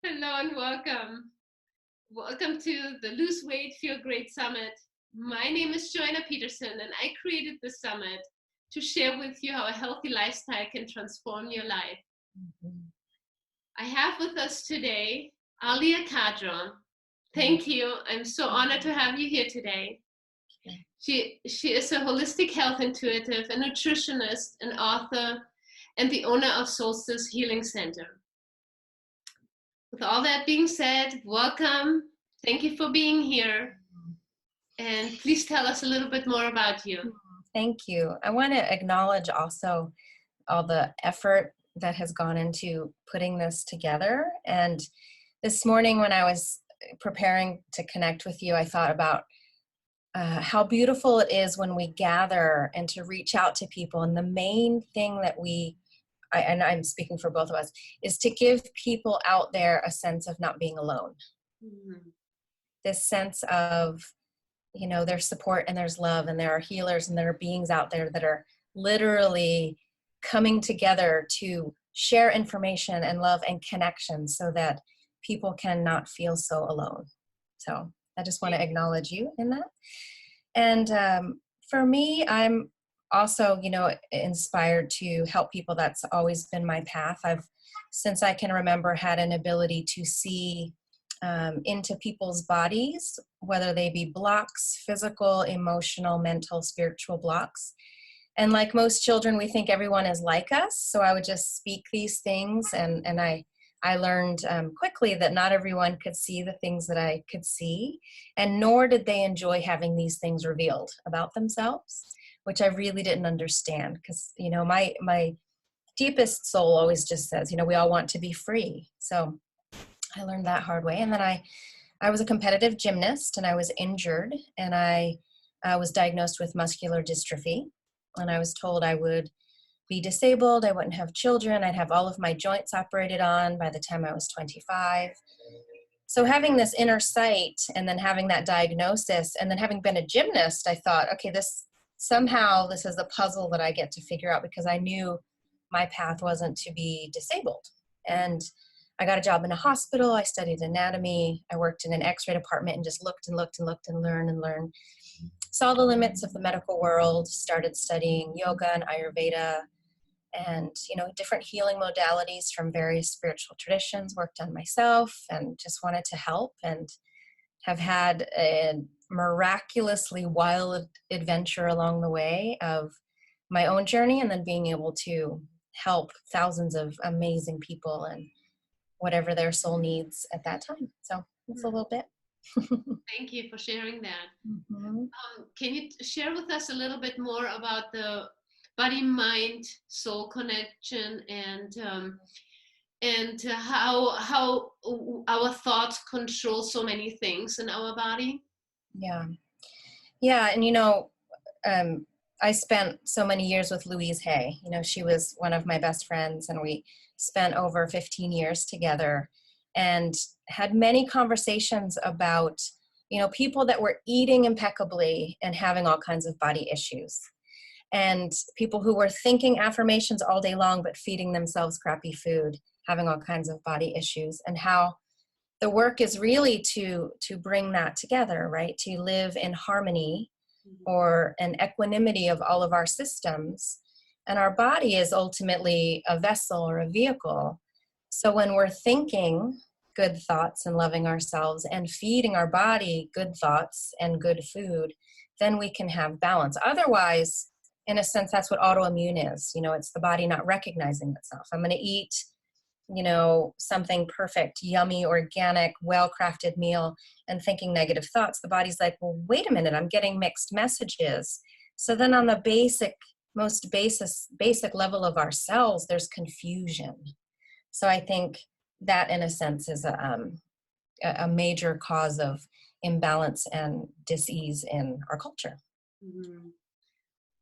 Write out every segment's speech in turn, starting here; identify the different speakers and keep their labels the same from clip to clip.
Speaker 1: Hello and welcome. Welcome to the Lose Weight, Feel Great Summit. My name is Joanna Peterson, and I created this summit to share with you how a healthy lifestyle can transform your life.
Speaker 2: Mhm.
Speaker 1: I have with us today Ahlea Khadro. Thank you. I'm so honored to have you here today. She is a holistic health intuitive, a nutritionist, an author, and the owner of Solstice Healing Center. With all that being said, welcome. Thank you for being here. And please tell us a little bit more about you.
Speaker 2: Thank you. I want to acknowledge also all the effort that has gone into putting this together. And this morning, when I was preparing to connect with you, I thought about how beautiful it is when we gather and to reach out to people. And the main thing that and I'm speaking for both of us, is to give people out there a sense of not being alone.
Speaker 1: Mm-hmm.
Speaker 2: This sense of, there's support and there's love, and there are healers and there are beings out there that are literally coming together to share information and love and connection so that people can not feel so alone. So I just want to acknowledge you in that. And for me, I'm also, inspired to help people. That's always been my path. Since I can remember, had an ability to see into people's bodies, whether they be blocks, physical, emotional, mental, spiritual blocks. And like most children, we think everyone is like us. So I would just speak these things, and I learned quickly that not everyone could see the things that I could see, and nor did they enjoy having these things revealed about themselves, which I really didn't understand. Because my deepest soul always just says, we all want to be free. So I learned that hard way. And then I was a competitive gymnast, and I was injured, and I was diagnosed with muscular dystrophy. And I was told I would be disabled, I wouldn't have children, I'd have all of my joints operated on by the time I was 25. So having this inner sight, and then having that diagnosis, and then having been a gymnast, I thought, okay, this is a puzzle that I get to figure out, because I knew my path wasn't to be disabled. And I got a job in a hospital. I studied anatomy. I worked in an x-ray department and just looked and looked and looked and learned. Saw the limits of the medical world, started studying yoga and Ayurveda, and different healing modalities from various spiritual traditions, worked on myself and just wanted to help, and have had a miraculously wild adventure along the way of my own journey, and then being able to help thousands of amazing people and whatever their soul needs at that time. So that's a little bit.
Speaker 1: Thank you for sharing that.
Speaker 2: Mm-hmm.
Speaker 1: Can you share with us a little bit more about the body, mind, soul connection, and how our thoughts control so many things in our body?
Speaker 2: Yeah. And I spent so many years with Louise Hay. She was one of my best friends, and we spent over 15 years together and had many conversations about, people that were eating impeccably and having all kinds of body issues, and people who were thinking affirmations all day long but feeding themselves crappy food, having all kinds of body issues, and how the work is really to bring that together, right? To live in harmony or an equanimity of all of our systems. And our body is ultimately a vessel or a vehicle. So when we're thinking good thoughts and loving ourselves and feeding our body good thoughts and good food, then we can have balance. Otherwise, in a sense, that's what autoimmune is. It's the body not recognizing itself. I'm going to eat something perfect, yummy, organic, well-crafted meal, and thinking negative thoughts. The body's like, well, wait a minute, I'm getting mixed messages. So then on the most basic level of our cells, there's confusion. So I think that, in a sense, is a major cause of imbalance and dis-ease in our culture.
Speaker 1: Mm-hmm.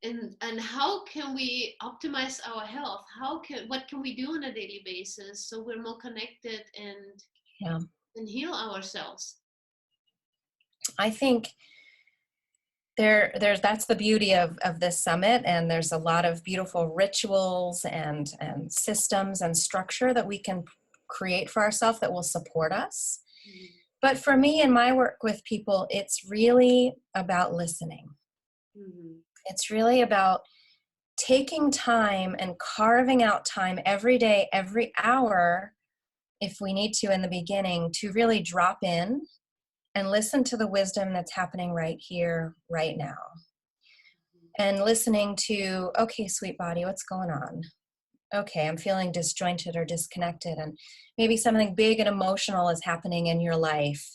Speaker 1: And how can we optimize our health? What can we do on a daily basis so we're more connected and heal ourselves?
Speaker 2: I think there's that's the beauty of this summit, and there's a lot of beautiful rituals and systems and structure that we can create for ourselves that will support us. But for me in my work with people, it's really about listening. It's really about taking time and carving out time every day, every hour, if we need to in the beginning, to really drop in and listen to the wisdom that's happening right here, right now. And listening to, okay, sweet body, what's going on? Okay, I'm feeling disjointed or disconnected, and maybe something big and emotional is happening in your life.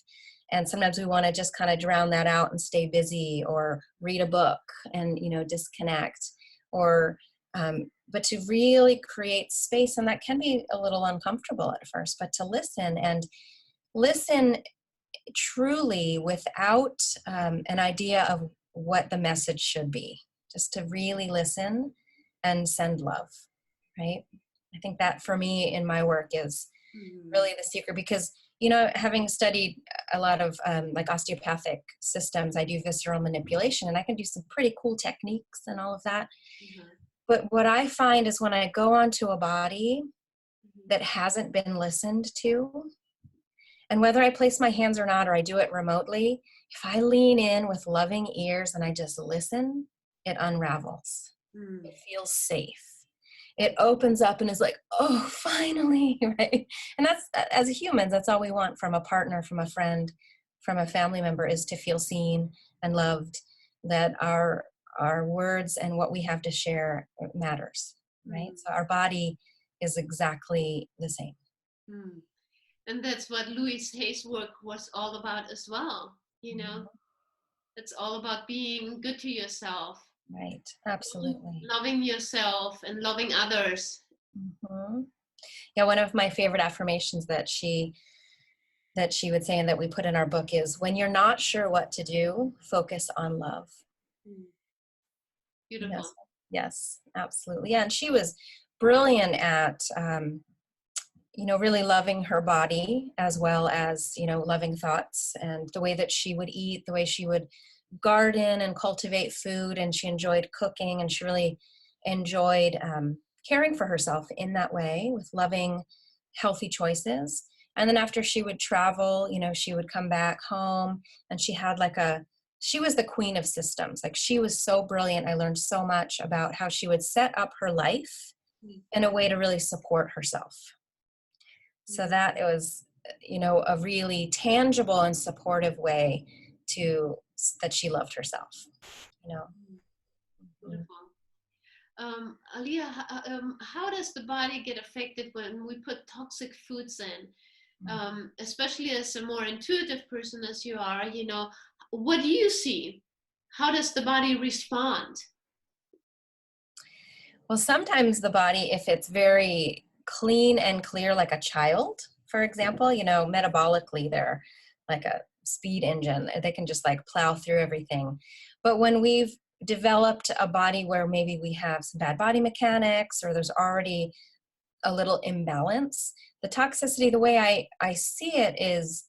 Speaker 2: And sometimes we want to just kind of drown that out and stay busy or read a book and, disconnect, or, but to really create space. And that can be a little uncomfortable at first, but to listen and listen truly without an idea of what the message should be, just to really listen and send love. Right? I think that for me in my work is really the secret, because, having studied a lot of like osteopathic systems, I do visceral manipulation, and I can do some pretty cool techniques and all of that. But what I find is when I go onto a body that hasn't been listened to, and whether I place my hands or not, or I do it remotely, if I lean in with loving ears and I just listen, it unravels. It feels safe. It opens up and is like, oh, finally, right? And that's, as humans, that's all we want from a partner, from a friend, from a family member, is to feel seen and loved, that our words and what we have to share matters, right? So our body is exactly the same.
Speaker 1: And that's what Louise Hay's work was all about as well. It's all about being good to yourself.
Speaker 2: Right, absolutely.
Speaker 1: Loving yourself and loving others.
Speaker 2: Yeah, one of my favorite affirmations that she would say and that we put in our book is, when you're not sure what to do, focus on love.
Speaker 1: Beautiful.
Speaker 2: Yes, absolutely. Yeah, and she was brilliant at, really loving her body, as well as, loving thoughts, and the way that she would eat, the way she would garden and cultivate food, and she enjoyed cooking, and she really enjoyed caring for herself in that way, with loving, healthy choices. And then after she would travel, she would come back home, and she had she was the queen of systems. Like, she was so brilliant. I learned so much about how she would set up her life in a way to really support herself. So that it was, a really tangible and supportive way that she loved herself,
Speaker 1: Beautiful. Ahlea, how does the body get affected when we put toxic foods in? Especially as a more intuitive person as you are, what do you see? How does the body respond?
Speaker 2: Well, sometimes the body, if it's very clean and clear, like a child, for example, metabolically, they're like a speed engine. They can just plow through everything. But when we've developed a body where maybe we have some bad body mechanics, or there's already a little imbalance, the toxicity, the way I see it, is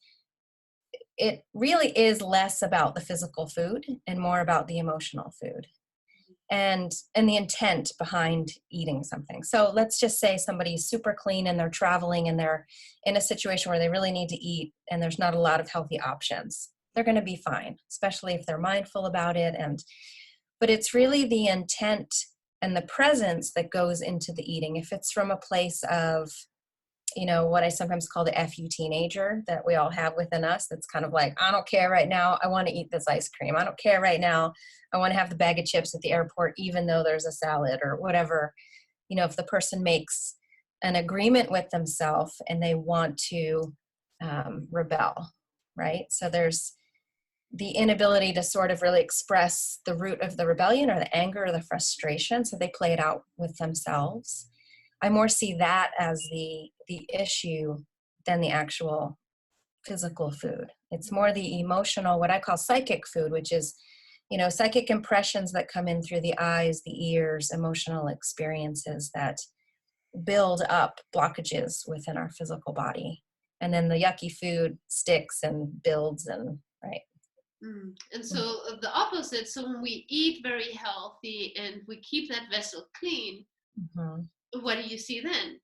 Speaker 2: it really is less about the physical food and more about the emotional food and the intent behind eating something. So let's just say somebody's super clean and they're traveling and they're in a situation where they really need to eat and there's not a lot of healthy options. They're going to be fine, especially if they're mindful about it. But it's really the intent and the presence that goes into the eating. If it's from a place of, what I sometimes call the FU teenager that we all have within us, that's kind of like, I don't care right now, I want to eat this ice cream. I don't care right now, I want to have the bag of chips at the airport, even though there's a salad or whatever. If the person makes an agreement with themselves and they want to rebel, right? So there's the inability to sort of really express the root of the rebellion or the anger or the frustration, so they play it out with themselves. I more see that as the issue than the actual physical food. It's more the emotional, what I call psychic food, which is, psychic impressions that come in through the eyes, the ears, emotional experiences that build up blockages within our physical body. And then the yucky food sticks and builds, and right.
Speaker 1: And so the opposite, so when we eat very healthy and we keep that vessel clean, what do you see then?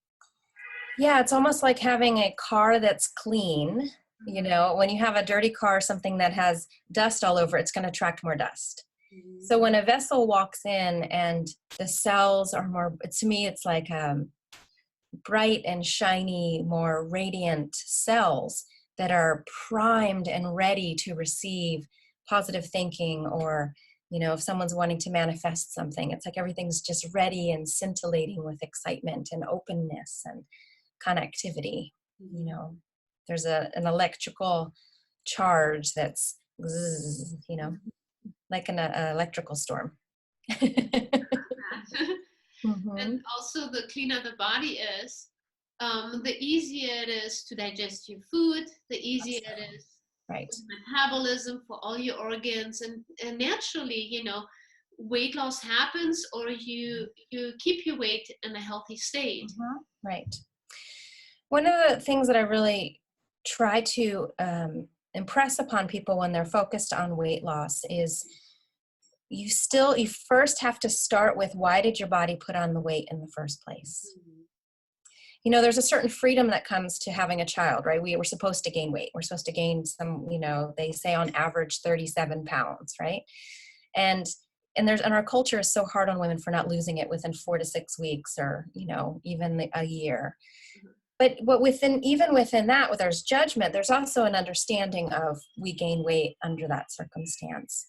Speaker 2: Yeah, it's almost like having a car that's clean. You know, when you have a dirty car, something that has dust all over, it's going to attract more dust. So when a vessel walks in and the cells are more, to me, it's like bright and shiny, more radiant cells that are primed and ready to receive positive thinking, or, you know, if someone's wanting to manifest something, it's like everything's just ready and scintillating with excitement and openness and connectivity. You know, there's an electrical charge that's, you know, like an electrical storm.
Speaker 1: And
Speaker 2: Mm-hmm.
Speaker 1: also, the cleaner the body is, the easier it is to digest your food, the easier it is
Speaker 2: Right.
Speaker 1: for metabolism, for all your organs, and naturally, you know, weight loss happens, or you keep your weight in a healthy state.
Speaker 2: Mm-hmm. Right. One of the things that I really try to impress upon people when they're focused on weight loss is you first have to start with, why did your body put on the weight in the first place? You know, there's a certain freedom that comes to having a child, right? We're supposed to gain weight. We're supposed to gain some, you know, they say on average 37 pounds, right? And our culture is so hard on women for not losing it within 4 to 6 weeks, or, you know, even a year. But even within that, where there's judgment, there's also an understanding of, we gain weight under that circumstance.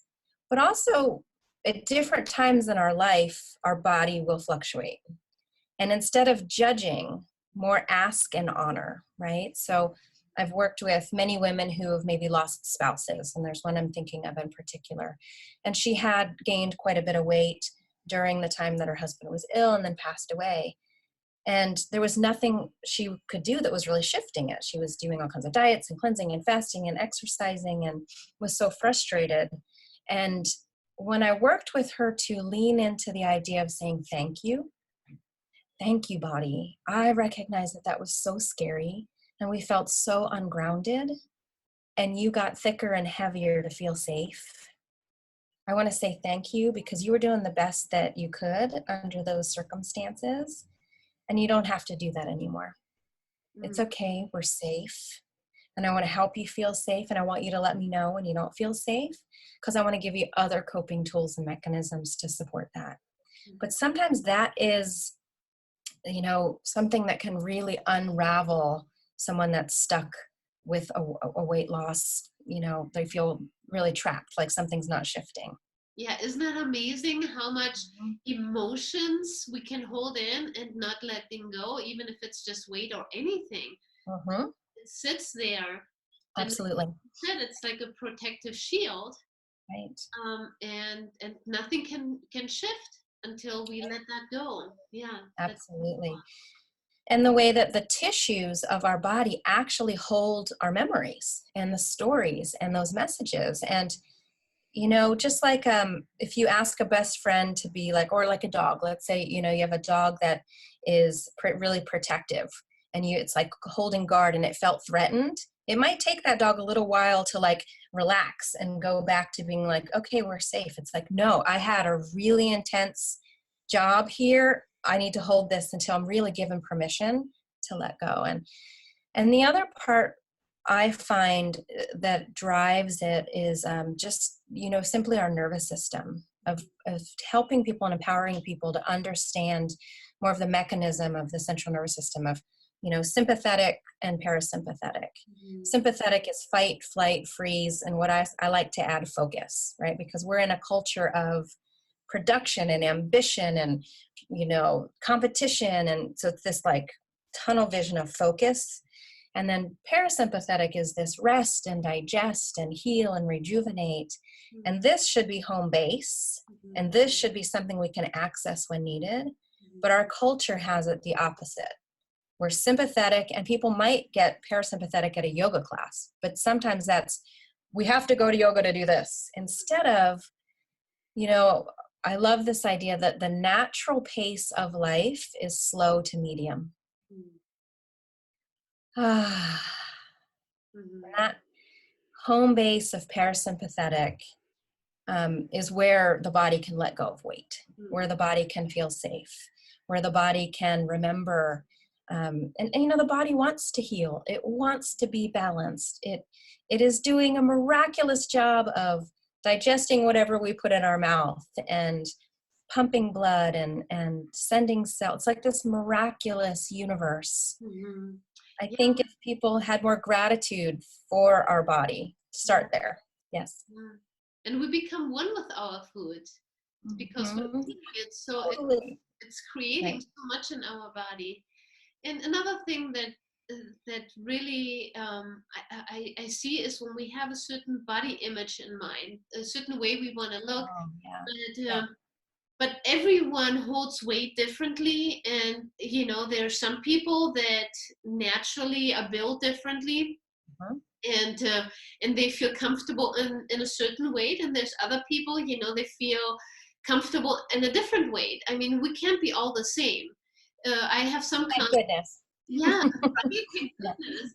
Speaker 2: But also, at different times in our life, our body will fluctuate. And instead of judging, more ask and honor, right? So I've worked with many women who have maybe lost spouses, and there's one I'm thinking of in particular. And she had gained quite a bit of weight during the time that her husband was ill and then passed away. And there was nothing she could do that was really shifting it. She was doing all kinds of diets and cleansing and fasting and exercising, and was so frustrated. And when I worked with her to lean into the idea of saying, thank you, body, I recognized that was so scary, and we felt so ungrounded, and you got thicker and heavier to feel safe. I want to say thank you, because you were doing the best that you could under those circumstances. And you don't have to do that anymore. It's okay. We're safe. And I want to help you feel safe. And I want you to let me know when you don't feel safe, because I want to give you other coping tools and mechanisms to support that. But sometimes that is, you know, something that can really unravel someone that's stuck with a weight loss. You know, they feel really trapped, like something's not shifting.
Speaker 1: Yeah, isn't that amazing how much emotions we can hold in and not letting go, even if it's just weight or anything?
Speaker 2: Mm-hmm.
Speaker 1: It sits there.
Speaker 2: Absolutely.
Speaker 1: And said, it's like a protective shield.
Speaker 2: Right.
Speaker 1: And nothing can shift until we let that go. Yeah.
Speaker 2: Absolutely. And the way that the tissues of our body actually hold our memories and the stories and those messages. And, you know, just like if you ask a best friend to be like, or like a dog, let's say, you know, you have a dog that is really protective, and it's like holding guard, and it felt threatened. It might take that dog a little while to like relax and go back to being like, okay, we're safe. It's like, no, I had a really intense job here. I need to hold this until I'm really given permission to let go. And the other part I find that drives it is just, you know, simply our nervous system of helping people and empowering people to understand more of the mechanism of the central nervous system of, you know, sympathetic and parasympathetic. Sympathetic is fight, flight, freeze, and what I like to add, focus, right? Because we're in a culture of production and ambition and, you know, competition. And so it's this like tunnel vision of focus. And then parasympathetic is this rest and digest and heal and rejuvenate. And this should be home base. And this should be something we can access when needed. But our culture has it the opposite. We're sympathetic, and people might get parasympathetic at a yoga class, but sometimes we have to go to yoga to do this. Instead of, you know, I love this idea that the natural pace of life is slow to medium. That home base of parasympathetic is where the body can let go of weight, where the body can feel safe, where the body can remember And you know, the body wants to heal. It wants to be balanced. It is doing a miraculous job of digesting whatever we put in our mouth and pumping blood and sending cells. It's like this miraculous universe.
Speaker 1: Mm-hmm.
Speaker 2: I
Speaker 1: Yeah.
Speaker 2: think if people had more gratitude for our body, start there. Yes.
Speaker 1: Yeah. And we become one with our food because we're
Speaker 2: Mhm.
Speaker 1: eating it. So
Speaker 2: Totally.
Speaker 1: it's creating
Speaker 2: Right.
Speaker 1: so much in our body. And another thing that really I see is when we have a certain body image in mind, a certain way we want to look,
Speaker 2: Oh, yeah.
Speaker 1: but,
Speaker 2: Yeah.
Speaker 1: but everyone holds weight differently. And, you know, there are some people that naturally are built differently,
Speaker 2: Mhm.
Speaker 1: and they feel comfortable in a certain weight, and there's other people, you know, they feel comfortable in a different weight. I mean, we can't be all the same. I have some
Speaker 2: Thank
Speaker 1: clients,
Speaker 2: goodness.
Speaker 1: yeah, right, thank
Speaker 2: Yeah.
Speaker 1: goodness.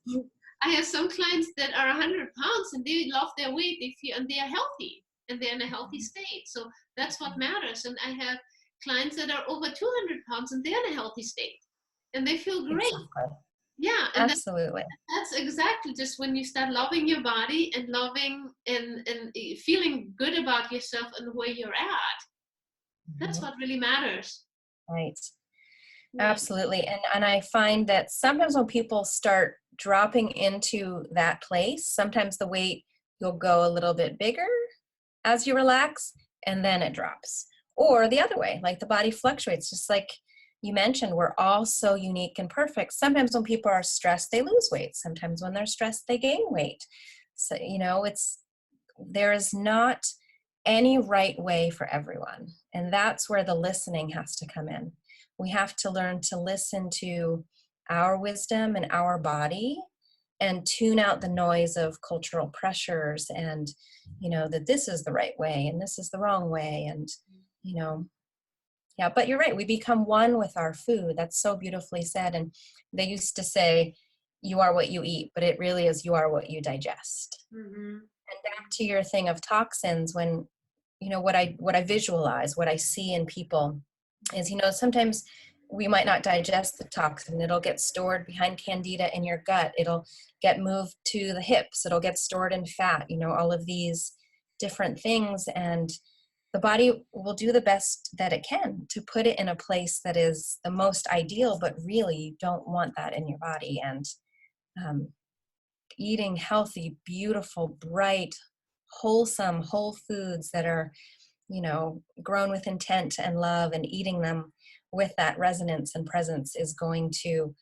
Speaker 1: I have some clients that are 100 pounds and they love their weight, they feel, and they are healthy and they're in a healthy state. So that's what matters. And I have clients that are over 200 pounds and they're in a healthy state and they feel great.
Speaker 2: Exactly.
Speaker 1: Yeah, and
Speaker 2: Absolutely.
Speaker 1: that's exactly just when you start loving your body and loving and feeling good about yourself and where you're at. That's
Speaker 2: Mhm.
Speaker 1: what really matters.
Speaker 2: Right.
Speaker 1: Yeah.
Speaker 2: Absolutely. And I find that sometimes when people start dropping into that place, sometimes the weight will go a little bit bigger as you relax and then it drops. Or the other way, like the body fluctuates, just like you mentioned, we're all so unique and perfect. Sometimes when people are stressed, they lose weight. Sometimes when they're stressed, they gain weight. So, you know, there is not any right way for everyone. And that's where the listening has to come in. We have to learn to listen to our wisdom and our body and tune out the noise of cultural pressures and, you know, that this is the right way and this is the wrong way. And, you know, yeah, but you're right. We become one with our food. That's so beautifully said. And they used to say, you are what you eat, but it really is you are what you digest.
Speaker 1: Mm-hmm.
Speaker 2: And back to your thing of toxins, when, you know, what I visualize, what I see in people is, you know, sometimes we might not digest the toxin. It'll get stored behind candida in your gut. It'll get moved to the hips. It'll get stored in fat, you know, all of these different things. And the body will do the best that it can to put it in a place that is the most ideal, but really you don't want that in your body. And um, eating healthy, beautiful, bright, wholesome, whole foods that are, you know, grown with intent and love, and eating them with that resonance and presence is going to,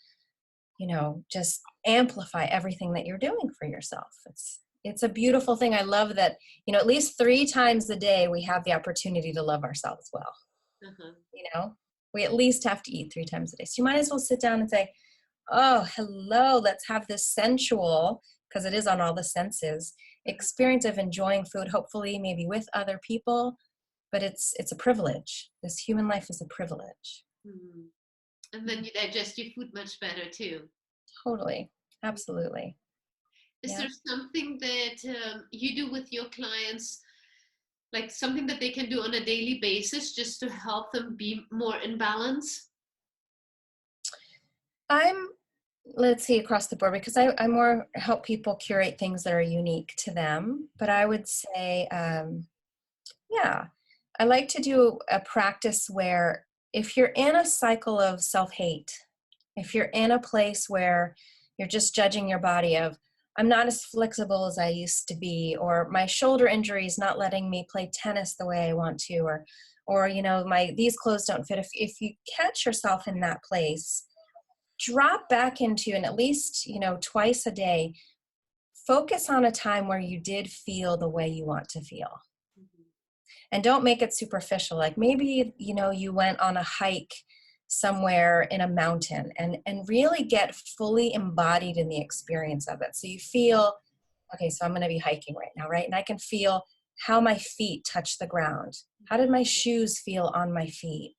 Speaker 2: you know, just amplify everything that you're doing for yourself. It's a beautiful thing. I love that, you know, at least 3 times a day we have the opportunity to love ourselves well.
Speaker 1: Uh-huh.
Speaker 2: You know, we at least have to eat 3 times a day. So you might as well sit down and say, oh, hello, let's have this sensual, because it is on all the senses, experience of enjoying food, hopefully maybe with other people, but it's a privilege. This human life is a privilege.
Speaker 1: Mm-hmm. And then you digest your food much better too.
Speaker 2: Totally. Absolutely.
Speaker 1: Is
Speaker 2: Yeah.
Speaker 1: there something that you do with your clients, like something that they can do on a daily basis just to help them be more in balance?
Speaker 2: I'm, let's see, across the board, because I more help people curate things that are unique to them. But I would say, yeah, I like to do a practice where if you're in a cycle of self-hate, if you're in a place where you're just judging your body of, I'm not as flexible as I used to be, or my shoulder injury is not letting me play tennis the way I want to, or you know, these clothes don't fit. If you catch yourself in that place, drop back into, and at least, you know, twice a day, focus on a time where you did feel the way you want to feel.
Speaker 1: Mm-hmm.
Speaker 2: And don't make it superficial. Like maybe, you know, you went on a hike somewhere in a mountain, and really get fully embodied in the experience of it. So you feel, okay, so I'm going to be hiking right now, right? And I can feel how my feet touch the ground. How did my shoes feel on my feet?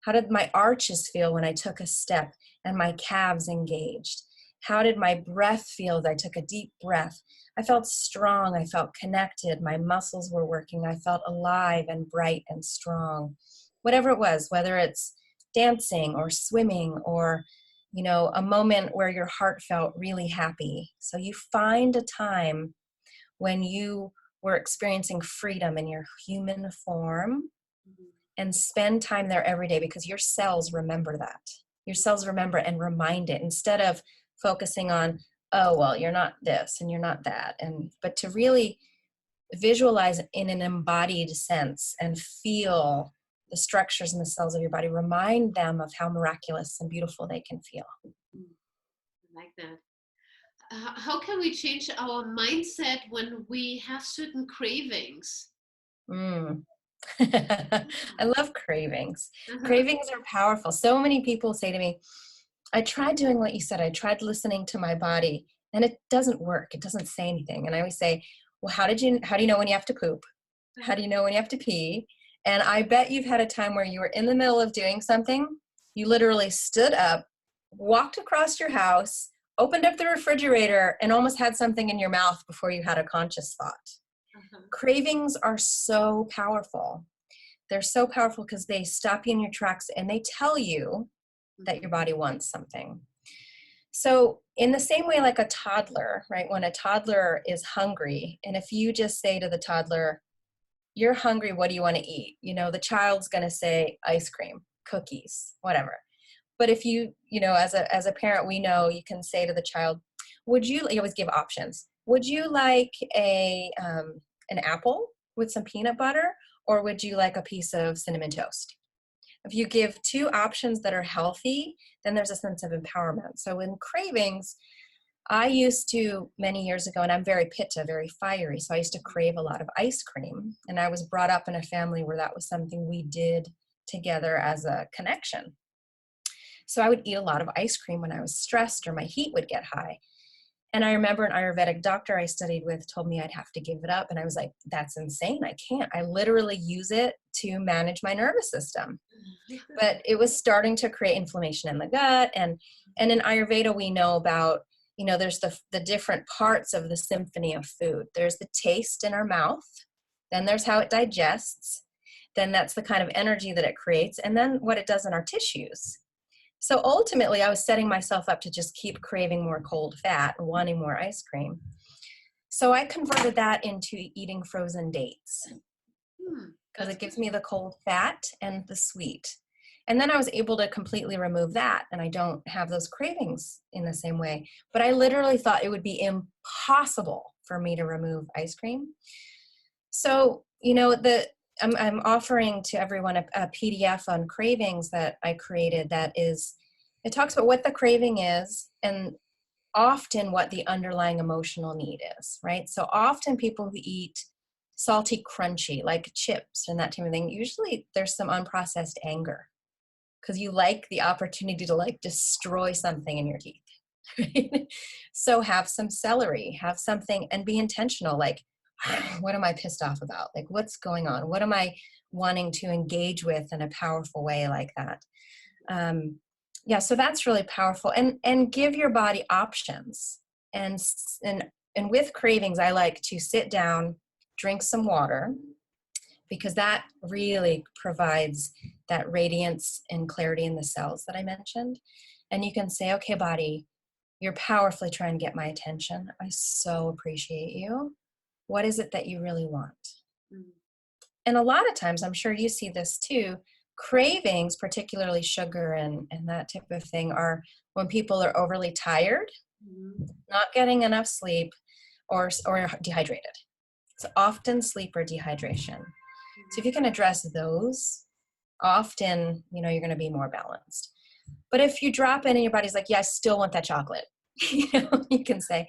Speaker 2: How did my arches feel when I took a step and my calves engaged? How did my breath feel as I took a deep breath? I felt strong. I felt connected. My muscles were working. I felt alive and bright and strong. Whatever it was, whether it's dancing or swimming or, you know, a moment where your heart felt really happy. So you find a time when you were experiencing freedom in your human form and spend time there every day, because your cells remember that. Your cells remember and remind it, instead of focusing on, oh, well, you're not this and you're not that. But to really visualize in an embodied sense and feel the structures in the cells of your body, remind them of how miraculous and beautiful they can feel.
Speaker 1: I like that. How can we change our mindset when we have certain cravings?
Speaker 2: I love cravings. Cravings are powerful. So many people say to me, I tried doing what you said. I tried listening to my body and it doesn't work. It doesn't say anything. And I always say, well, how do you know when you have to poop? How do you know when you have to pee? And I bet you've had a time where you were in the middle of doing something. You literally stood up, walked across your house, opened up the refrigerator, and almost had something in your mouth before you had a conscious thought. Cravings are so powerful. They're so powerful because they stop you in your tracks and they tell you that your body wants something. So in the same way, like a toddler, right? When a toddler is hungry, and if you just say to the toddler, you're hungry, what do you want to eat? You know, the child's going to say ice cream, cookies, whatever. But if you know, as a parent, we know you can say to the child, you always give options. Would you like an apple with some peanut butter, or would you like a piece of cinnamon toast? If you give two options that are healthy, then there's a sense of empowerment. So in cravings, I used to, many years ago, and I'm very pitta, very fiery, so I used to crave a lot of ice cream. And I was brought up in a family where that was something we did together as a connection. So I would eat a lot of ice cream when I was stressed or my heat would get high. And I remember an Ayurvedic doctor I studied with told me I'd have to give it up. And I was like, that's insane. I can't. I literally use it to manage my nervous system. But it was starting to create inflammation in the gut. And in Ayurveda, we know about, you know, there's the different parts of the symphony of food. There's the taste in our mouth. Then there's how it digests. Then that's the kind of energy that it creates. And then what it does in our tissues. So ultimately, I was setting myself up to just keep craving more cold fat and wanting more ice cream. So I converted that into eating frozen dates because it gives me the cold fat and the sweet. And then I was able to completely remove that, and I don't have those cravings in the same way. But I literally thought it would be impossible for me to remove ice cream. So, you know, I'm offering to everyone a PDF on cravings that I created it talks about what the craving is and often what the underlying emotional need is, right? So often people who eat salty, crunchy, like chips and that type of thing, usually there's some unprocessed anger because you like the opportunity to like destroy something in your teeth. Right? So have some celery, have something, and be intentional, like, what am I pissed off about? Like, what's going on? What am I wanting to engage with in a powerful way like that? Yeah, so that's really powerful. And give your body options. And with cravings, I like to sit down, drink some water, because that really provides that radiance and clarity in the cells that I mentioned. And you can say, okay, body, you're powerfully trying to get my attention. I so appreciate you. What is it that you really want? And a lot of times, I'm sure you see this too, cravings, particularly sugar and that type of thing, are when people are overly tired, not getting enough sleep, or dehydrated. It's often sleep or dehydration. So if you can address those, often, you know, you're going to be more balanced. But if you drop in and your body's like, yeah, I still want that chocolate, you know, you can say,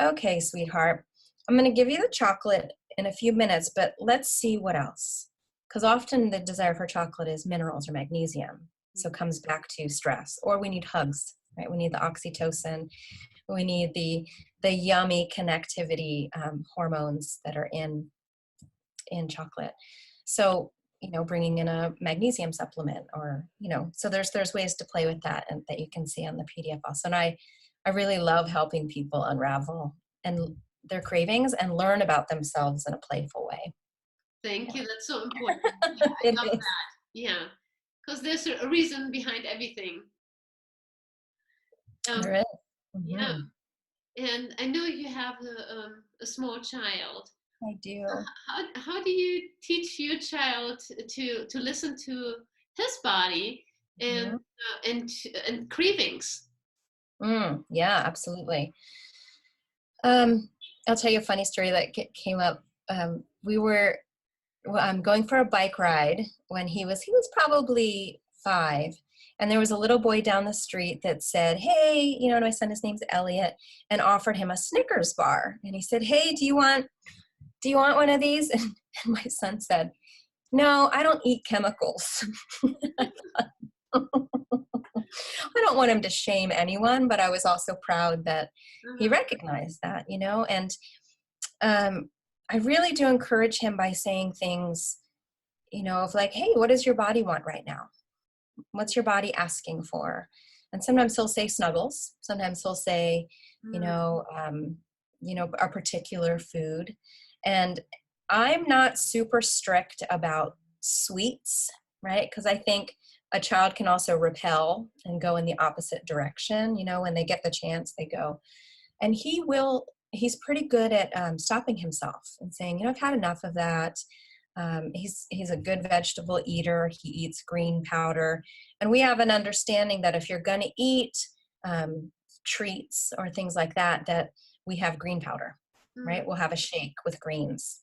Speaker 2: okay, sweetheart, I'm going to give you the chocolate in a few minutes, but let's see what else. Because often the desire for chocolate is minerals or magnesium. So it comes back to stress. Or we need hugs, right? We need the oxytocin. We need the yummy connectivity hormones that are in chocolate. So, you know, bringing in a magnesium supplement, or, you know, so there's ways to play with that, and that you can see on the PDF also. And I really love helping people unravel and their cravings and learn about themselves in a playful way.
Speaker 1: Thank you. That's so important. I love that. Yeah. Because there's a reason behind everything. Um,
Speaker 2: There is.
Speaker 1: yeah,
Speaker 2: Mm-hmm.
Speaker 1: and I know you have a small child.
Speaker 2: I do.
Speaker 1: How do you teach your child to listen to his body and
Speaker 2: Mhm.
Speaker 1: and cravings?
Speaker 2: Yeah, absolutely. Um, I'll tell you a funny story that came up. We were going for a bike ride when he was probably 5, and there was a little boy down the street that said, "Hey," and my son, his name's Elliot, and offered him a Snickers bar, and he said, "Hey, do you want one of these?" And my son said, "No, I don't eat chemicals." I don't want him to shame anyone, but I was also proud that he
Speaker 1: Uh-huh.
Speaker 2: recognized that, and um, I really do encourage him by saying things, of like, "Hey, what does your body want right now? What's your body asking for?" And sometimes he'll say snuggles. Sometimes he'll say, you
Speaker 1: Mm,
Speaker 2: know, um, a particular food. And I'm not super strict about sweets, right? Because I think a child can also repel and go in the opposite direction. When they get the chance, they go. And he's pretty good at stopping himself and saying, I've had enough of that. He's a good vegetable eater. He eats green powder. And we have an understanding that if you're going to eat um, treats or things like that, that we have green powder,
Speaker 1: mm.
Speaker 2: right? We'll have a shake with greens,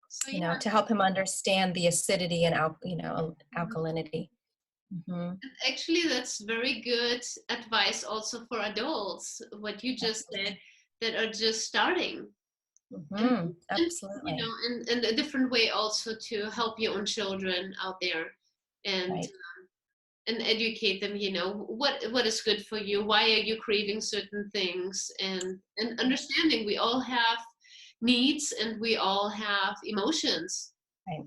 Speaker 1: So yeah,
Speaker 2: to help him understand the acidity and,
Speaker 1: mhm.
Speaker 2: alkalinity. Hmm.
Speaker 1: Actually, that's very good advice also for adults. What you just said, that are just starting, and
Speaker 2: Hmm.
Speaker 1: and
Speaker 2: Absolutely.
Speaker 1: in a different way also to help your own children out there, and
Speaker 2: Right.
Speaker 1: and educate them. What is good for you. Why are you craving certain things? And understanding we all have needs and we all have emotions.
Speaker 2: Right.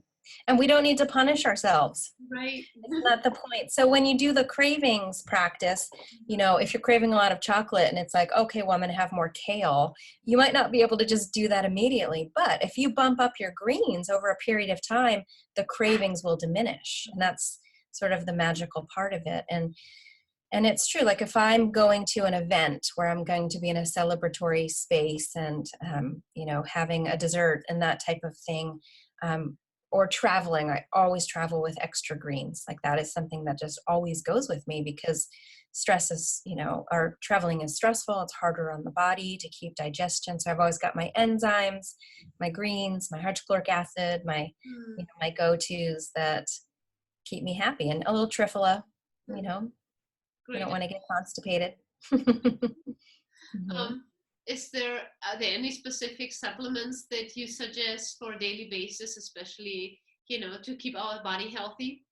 Speaker 2: And we don't need to punish ourselves.
Speaker 1: Right.
Speaker 2: It's not the point. So when you do the cravings practice, if you're craving a lot of chocolate and it's like, okay, well, I'm going to have more kale, you might not be able to just do that immediately. But if you bump up your greens over a period of time, the cravings will diminish. And that's sort of the magical part of it. And it's true, like if I'm going to an event where I'm going to be in a celebratory space and, having a dessert and that type of thing, um, or traveling, I always travel with extra greens. Like that is something that just always goes with me because stress is, or traveling is stressful. It's harder on the body to keep digestion. So I've always got my enzymes, my greens, my hydrochloric acid,
Speaker 1: Mm,
Speaker 2: my go-tos that keep me happy, and a little trifala, you
Speaker 1: mm,
Speaker 2: know, I don't
Speaker 1: great.
Speaker 2: want to get constipated. Mhm.
Speaker 1: Um, are there any specific supplements that you suggest for a daily basis, especially to keep our body healthy?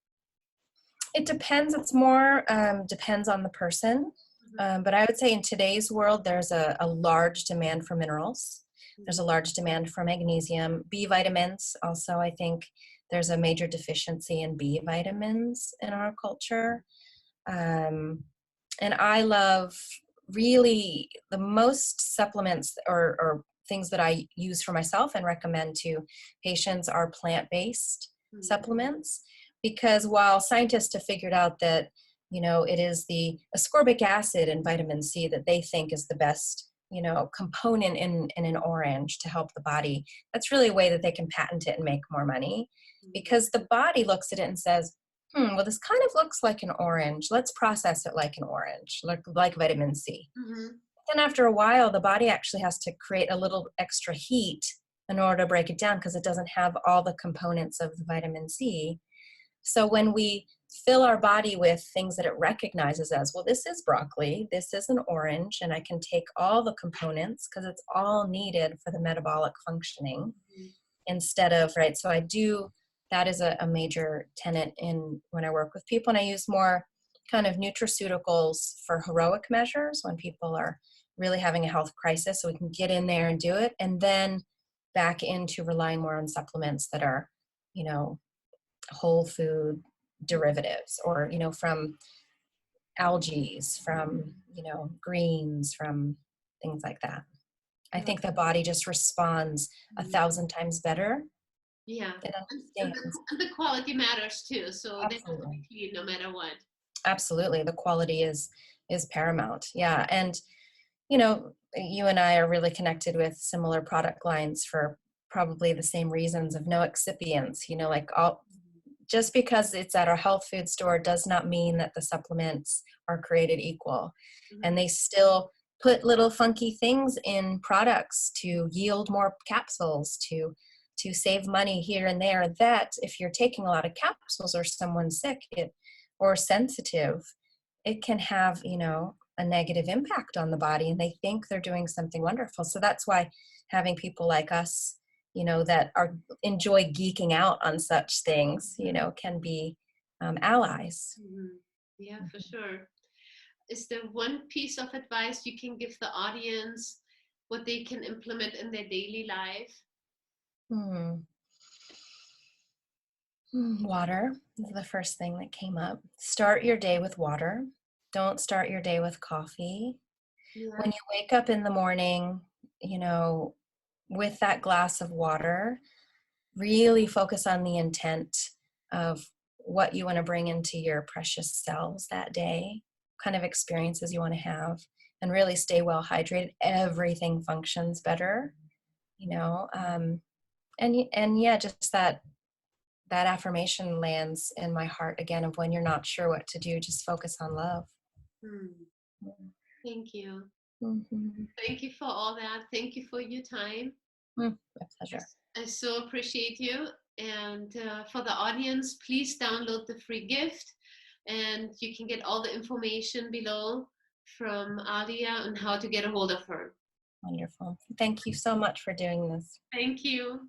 Speaker 2: It depends. It's more depends on the person.
Speaker 1: Mhm,
Speaker 2: But I would say in today's world, there's a large demand for minerals. There's
Speaker 1: mhm,
Speaker 2: a large demand for magnesium. B vitamins, also, I think there's a major deficiency in B vitamins in our culture. Um, and I love really the most supplements or things that I use for myself and recommend to patients are plant-based
Speaker 1: mhm,
Speaker 2: supplements, because while scientists have figured out that it is the ascorbic acid and vitamin C that they think is the best component in an orange to help the body, that's really a way that they can patent it and make more money,
Speaker 1: mhm,
Speaker 2: because the body looks at it and says, well, this kind of looks like an orange. Let's process it like an orange, like vitamin C.
Speaker 1: mhm,
Speaker 2: Then after a while, the body actually has to create a little extra heat in order to break it down because it doesn't have all the components of the vitamin C. So when we fill our body with things that it recognizes as, well, this is broccoli, this is an orange, and I can take all the components because it's all needed for the metabolic functioning
Speaker 1: mhm,
Speaker 2: instead of, right? So that is a major tenet in when I work with people, and I use more kind of nutraceuticals for heroic measures when people are really having a health crisis, so we can get in there and do it, and then back into relying more on supplements that are, you know, whole food derivatives, or, from algae, from, greens, from things like that. I
Speaker 1: mhm,
Speaker 2: think the body just responds a
Speaker 1: mhm.
Speaker 2: 1,000 times better.
Speaker 1: Yeah,
Speaker 2: It
Speaker 1: and
Speaker 2: understands.
Speaker 1: and the quality matters too. So they have to be
Speaker 2: Absolutely.
Speaker 1: clean no matter what.
Speaker 2: Absolutely. The quality is is paramount. Yeah. And, you know, you and I are really connected with similar product lines for probably the same reasons of no excipients, you know, like all, just because it's at a health food store does not mean that the supplements are created equal. And they still put little funky things in products to yield more capsules, to save money here and there. That if you're taking a lot of capsules or someone's sick or sensitive, it can have, you know, a negative impact on the body, and they think they're doing something wonderful. So that's why having people like us, you know, that are enjoy geeking out on such things, you know, can be allies.
Speaker 1: Yeah, for sure. Is there one piece of advice you can give the audience, what they can implement in their daily life?
Speaker 2: Water is the first thing that came up. Start your day with water. Don't start your day with coffee.
Speaker 1: Yeah.
Speaker 2: When you wake up in the morning, you know, with that glass of water, really focus on the intent of what you want to bring into your precious cells that day, kind of experiences you want to have, and really stay well hydrated. Everything functions better, you know. And yeah, just that affirmation lands in my heart again of when you're not sure what to do, just focus on love.
Speaker 1: Thank you.
Speaker 2: Mm-hmm.
Speaker 1: Thank you for all that. Thank you for your time.
Speaker 2: My pleasure.
Speaker 1: I so appreciate you. And for the audience, please download the free gift, and you can get all the information below from Ahlea on how to get a hold of her.
Speaker 2: Wonderful. Thank you so much for doing this.
Speaker 1: Thank you.